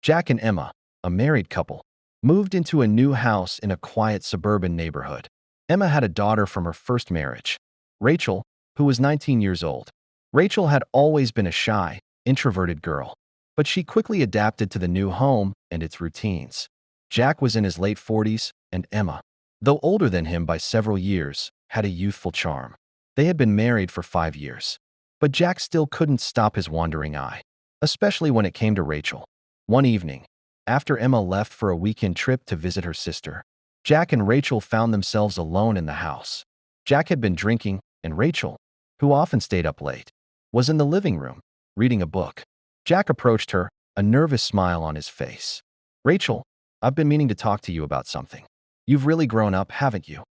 Jack and Emma, a married couple, moved into a new house in a quiet suburban neighborhood. Emma had a daughter from her first marriage, Rachel, who was 19 years old. Rachel had always been a shy, introverted girl, but she quickly adapted to the new home and its routines. Jack was in his late 40s, and Emma, though older than him by several years, had a youthful charm. They had been married for 5 years, but Jack still couldn't stop his wandering eye, especially when it came to Rachel. One evening, after Emma left for a weekend trip to visit her sister, Jack and Rachel found themselves alone in the house. Jack had been drinking, and Rachel, who often stayed up late, was in the living room, reading a book. Jack approached her, a nervous smile on his face. "Rachel, I've been meaning to talk to you about something. You've really grown up, haven't you?"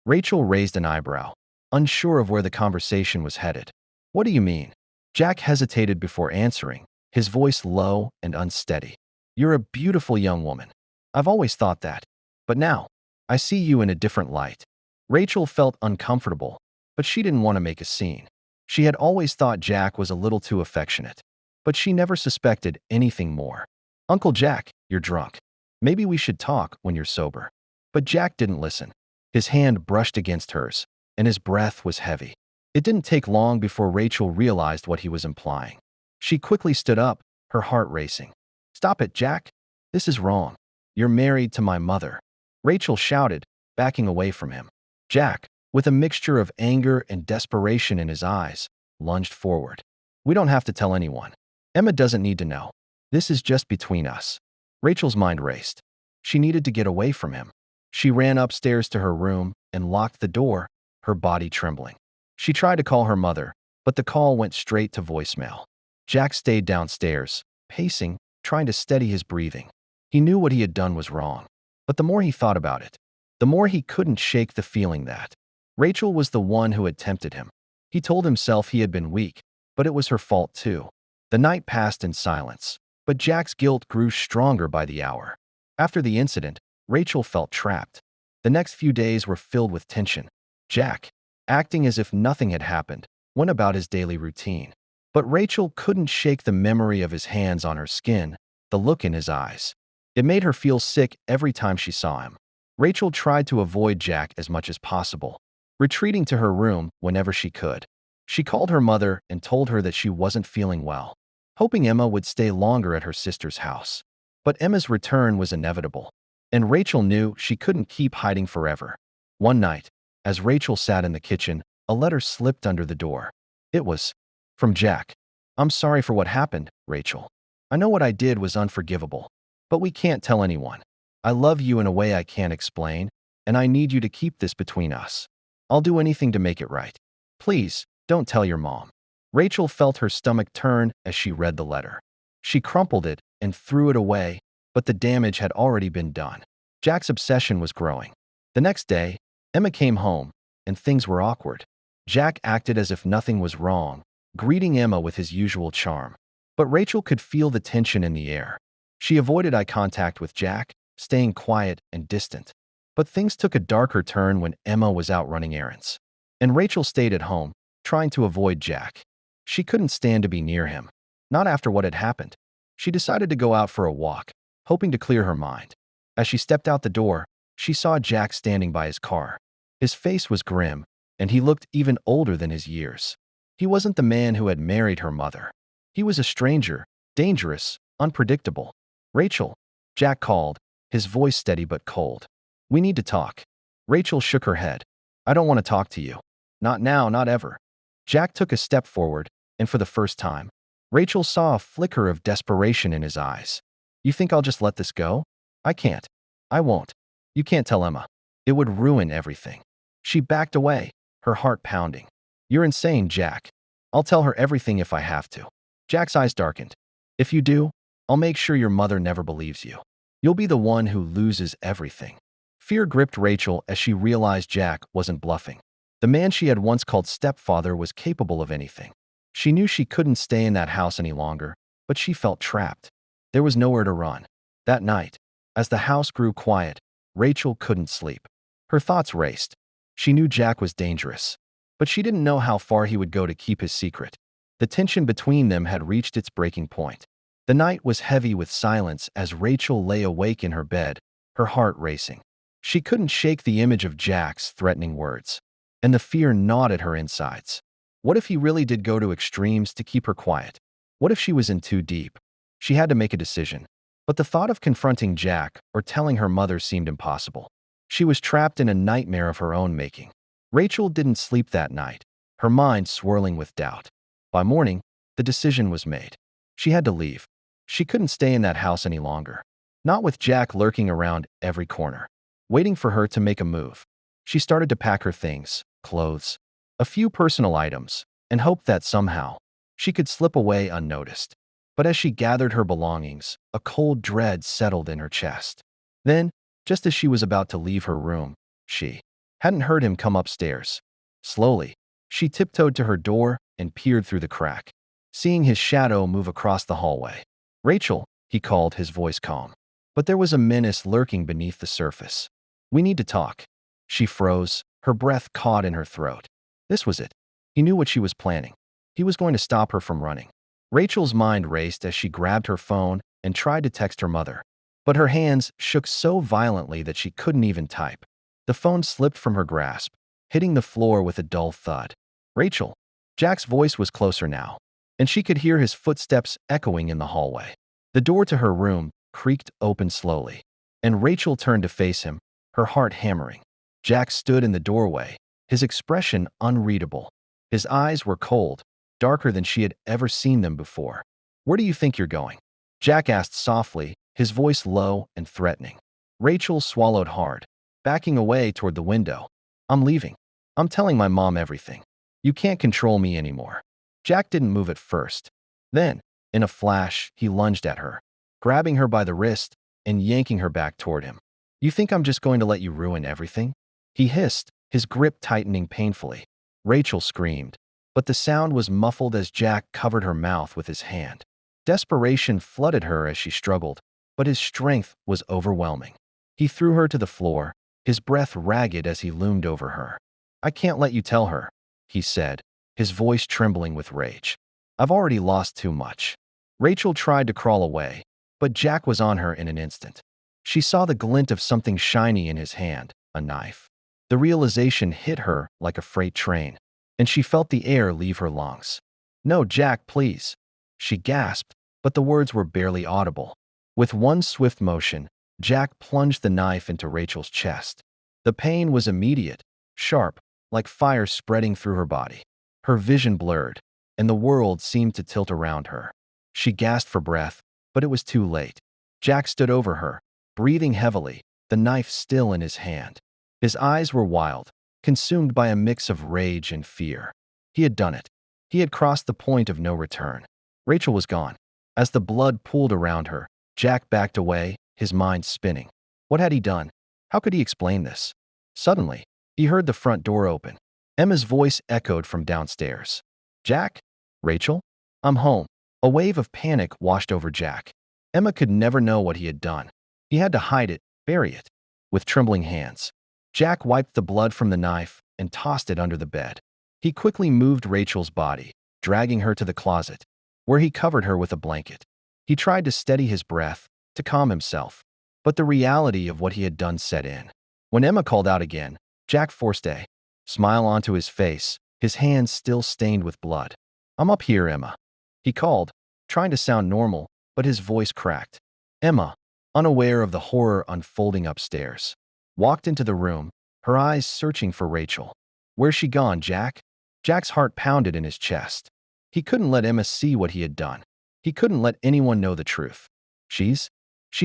Rachel raised an eyebrow, unsure of where the conversation was headed. "What do you mean?" Jack hesitated before answering, his voice low and unsteady. "You're a beautiful young woman. I've always thought that. But now, I see you in a different light." Rachel felt uncomfortable, but she didn't want to make a scene. She had always thought Jack was a little too affectionate, but she never suspected anything more. "Uncle Jack, you're drunk. Maybe we should talk when you're sober." But Jack didn't listen. His hand brushed against hers, and his breath was heavy. It didn't take long before Rachel realized what he was implying. She quickly stood up, her heart racing. "Stop it, Jack. This is wrong. You're married to my mother." Rachel shouted, backing away from him. Jack, with a mixture of anger and desperation in his eyes, lunged forward. "We don't have to tell anyone. Emma doesn't need to know. This is just between us." Rachel's mind raced. She needed to get away from him. She ran upstairs to her room and locked the door, her body trembling. She tried to call her mother, but the call went straight to voicemail. Jack stayed downstairs, pacing, trying to steady his breathing. He knew what he had done was wrong, but the more he thought about it, the more he couldn't shake the feeling that Rachel was the one who had tempted him. He told himself he had been weak, but it was her fault too. The night passed in silence, but Jack's guilt grew stronger by the hour. After the incident, Rachel felt trapped. The next few days were filled with tension. Jack, acting as if nothing had happened, went about his daily routine. But Rachel couldn't shake the memory of his hands on her skin, the look in his eyes. It made her feel sick every time she saw him. Rachel tried to avoid Jack as much as possible, retreating to her room whenever she could. She called her mother and told her that she wasn't feeling well, hoping Emma would stay longer at her sister's house. But Emma's return was inevitable, and Rachel knew she couldn't keep hiding forever. One night, as Rachel sat in the kitchen, a letter slipped under the door. It was from Jack. "I'm sorry for what happened, Rachel. I know what I did was unforgivable, but we can't tell anyone. I love you in a way I can't explain, and I need you to keep this between us. I'll do anything to make it right. Please, don't tell your mom." Rachel felt her stomach turn as she read the letter. She crumpled it and threw it away, but the damage had already been done. Jack's obsession was growing. The next day, Emma came home, and things were awkward. Jack acted as if nothing was wrong, greeting Emma with his usual charm. But Rachel could feel the tension in the air. She avoided eye contact with Jack, staying quiet and distant. But things took a darker turn when Emma was out running errands, and Rachel stayed at home, trying to avoid Jack. She couldn't stand to be near him, not after what had happened. She decided to go out for a walk, hoping to clear her mind. As she stepped out the door, she saw Jack standing by his car. His face was grim, and he looked even older than his years. He wasn't the man who had married her mother. He was a stranger, dangerous, unpredictable. "Rachel," Jack called, his voice steady but cold. "We need to talk." Rachel shook her head. "I don't want to talk to you. Not now, not ever." Jack took a step forward, and for the first time, Rachel saw a flicker of desperation in his eyes. "You think I'll just let this go? I can't. I won't. You can't tell Emma. It would ruin everything." She backed away, her heart pounding. "You're insane, Jack. I'll tell her everything if I have to." Jack's eyes darkened. "If you do, I'll make sure your mother never believes you. You'll be the one who loses everything." Fear gripped Rachel as she realized Jack wasn't bluffing. The man she had once called stepfather was capable of anything. She knew she couldn't stay in that house any longer, but she felt trapped. There was nowhere to run. That night, as the house grew quiet, Rachel couldn't sleep. Her thoughts raced. She knew Jack was dangerous, but she didn't know how far he would go to keep his secret. The tension between them had reached its breaking point. The night was heavy with silence as Rachel lay awake in her bed, her heart racing. She couldn't shake the image of Jack's threatening words, and the fear gnawed at her insides. What if he really did go to extremes to keep her quiet? What if she was in too deep? She had to make a decision. But the thought of confronting Jack or telling her mother seemed impossible. She was trapped in a nightmare of her own making. Rachel didn't sleep that night, her mind swirling with doubt. By morning, the decision was made. She had to leave. She couldn't stay in that house any longer. Not with Jack lurking around every corner, waiting for her to make a move. She started to pack her things, clothes, a few personal items, and hoped that somehow she could slip away unnoticed. But as she gathered her belongings, a cold dread settled in her chest. Then, just as she was about to leave her room, she hadn't heard him come upstairs. Slowly, she tiptoed to her door and peered through the crack, seeing his shadow move across the hallway. "Rachel," he called, his voice calm. But there was a menace lurking beneath the surface. "We need to talk." She froze, her breath caught in her throat. This was it. He knew what she was planning. He was going to stop her from running. Rachel's mind raced as she grabbed her phone and tried to text her mother. But her hands shook so violently that she couldn't even type. The phone slipped from her grasp, hitting the floor with a dull thud. "Rachel." Jack's voice was closer now, and she could hear his footsteps echoing in the hallway. The door to her room creaked open slowly, and Rachel turned to face him, her heart hammering. Jack stood in the doorway, his expression unreadable. His eyes were cold, darker than she had ever seen them before. "Where do you think you're going?" Jack asked softly, his voice low and threatening. Rachel swallowed hard, backing away toward the window. "I'm leaving. I'm telling my mom everything. You can't control me anymore." Jack didn't move at first. Then, in a flash, he lunged at her, grabbing her by the wrist and yanking her back toward him. "You think I'm just going to let you ruin everything?" He hissed, his grip tightening painfully. Rachel screamed, but the sound was muffled as Jack covered her mouth with his hand. Desperation flooded her as she struggled, but his strength was overwhelming. He threw her to the floor, his breath ragged as he loomed over her. "I can't let you tell her," he said, his voice trembling with rage. "I've already lost too much." Rachel tried to crawl away, but Jack was on her in an instant. She saw the glint of something shiny in his hand, a knife. The realization hit her like a freight train, and she felt the air leave her lungs. "No, Jack, please." She gasped, but the words were barely audible. With one swift motion, Jack plunged the knife into Rachel's chest. The pain was immediate, sharp, like fire spreading through her body. Her vision blurred, and the world seemed to tilt around her. She gasped for breath, but it was too late. Jack stood over her, breathing heavily, the knife still in his hand. His eyes were wild, consumed by a mix of rage and fear. He had done it. He had crossed the point of no return. Rachel was gone. As the blood pooled around her, Jack backed away, his mind spinning. What had he done? How could he explain this? Suddenly, he heard the front door open. Emma's voice echoed from downstairs. "Jack? Rachel? I'm home." A wave of panic washed over Jack. Emma could never know what he had done. He had to hide it, bury it. With trembling hands, Jack wiped the blood from the knife and tossed it under the bed. He quickly moved Rachel's body, dragging her to the closet, where he covered her with a blanket. He tried to steady his breath, to calm himself, but the reality of what he had done set in. When Emma called out again, Jack forced a smile onto his face, his hands still stained with blood. "I'm up here, Emma," he called, trying to sound normal, but his voice cracked. Emma, unaware of the horror unfolding upstairs, walked into the room, her eyes searching for Rachel. "Where's she gone, Jack?" Jack's heart pounded in his chest. He couldn't let Emma see what he had done. He couldn't let anyone know the truth. She's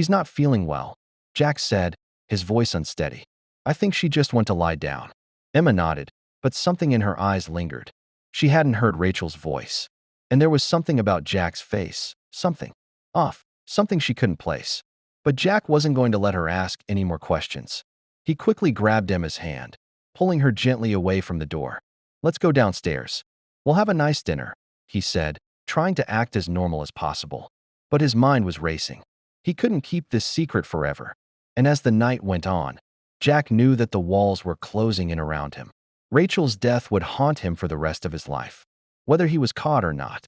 not feeling well," Jack said, his voice unsteady. "I think she just went to lie down." Emma nodded, but something in her eyes lingered. She hadn't heard Rachel's voice. And there was something about Jack's face, something off, something she couldn't place. But Jack wasn't going to let her ask any more questions. He quickly grabbed Emma's hand, pulling her gently away from the door. "Let's go downstairs. We'll have a nice dinner," he said, trying to act as normal as possible. But his mind was racing. He couldn't keep this secret forever. And as the night went on, Jack knew that the walls were closing in around him. Rachel's death would haunt him for the rest of his life. Whether he was caught or not,